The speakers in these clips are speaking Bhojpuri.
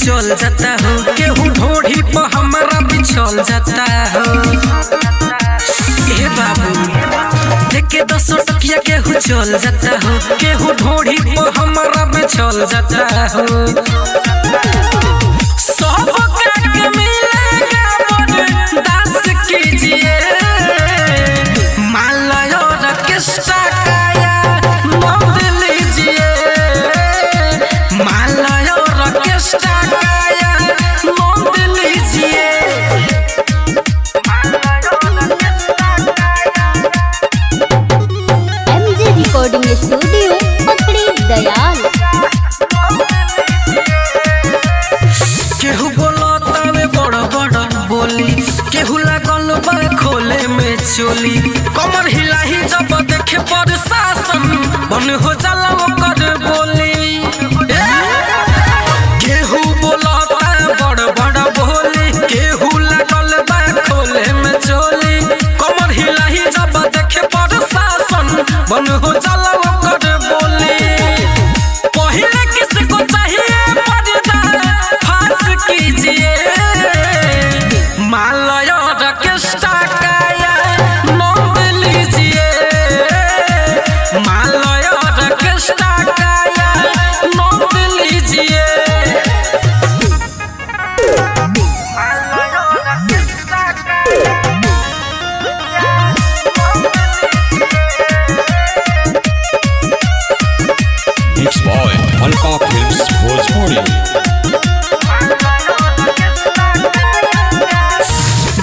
चल जाता हो, केहू ढोढ़ी पर हमारा बिछल जाता हो। ए बाबू देखे 10 टकिया केहू चल जाता हो, केहू ढोढ़ी पर हमारा बिछल जाता हो। सब के मिलेगा बर्दाश्त कीजिए, मालय ऑर्केस्ट्रा काया नोट लीजिए, मालय ऑर्केस्ट्रा काया नोट लीजिए। MJ रिकॉर्डिंग स्टूडियो पकड़ी दयाल। केहू बोलता में बड़ बड़ बोली, केहू लागल बा खोले में चोली। कमर हिलाही जब देखे प्रशासन बन हो जाला ओकर बोली। केहू बोलता बड़ बड़ बोली, केहू लागल बा खोले में चोली। कमर हिलाही जब देखे प्रशासन बन हो जाला ओकर बोली। पहले किसको चाहिए पर्दा फास कीजिए, मालय ऑर्केस्ट्रा काया नोट लीजिए, मालय ऑर्केस्ट्रा काया नोट लीजिए। Mixed by Alpha Films Bhojpuri।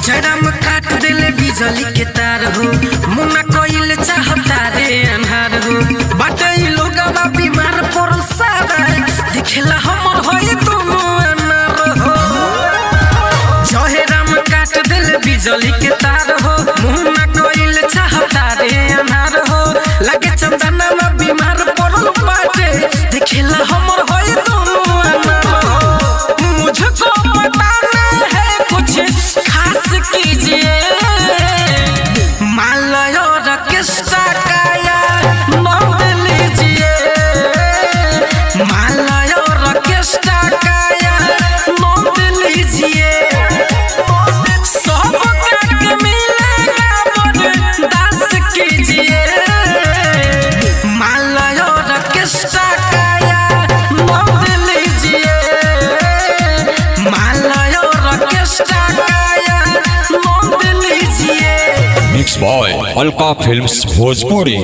जड़म काट दिले बिजली के तार हो, मुना कोइल चाहता रे अन्हार हो। बाटे लोगवा बीमार पड़ल सारा, दिखेला हमर होई तुम अनार हो। जहराम काट दिले बिजली के तार हो, मुना कोइल चाहता रे अन्हार हो। लगे चंदना में बीमार पड़ल बाटे, दिखेला हमर होई तुम अनार हो। मुझको बताना है कुछ खास कीजिए, मालय ऑर्केस्ट्रा काया नोट लीजिए, मालय ऑर्केस्ट्रा काया नोट लीजिए। सब के मिलेगा बर्दाश्त कीजिए, मालय ऑर्केस्ट्रा काया नोट लीजिए, मालय ऑर्केस्ट्रा काया नोट लीजिए। Mixed by Alpha Films Bhojpuri।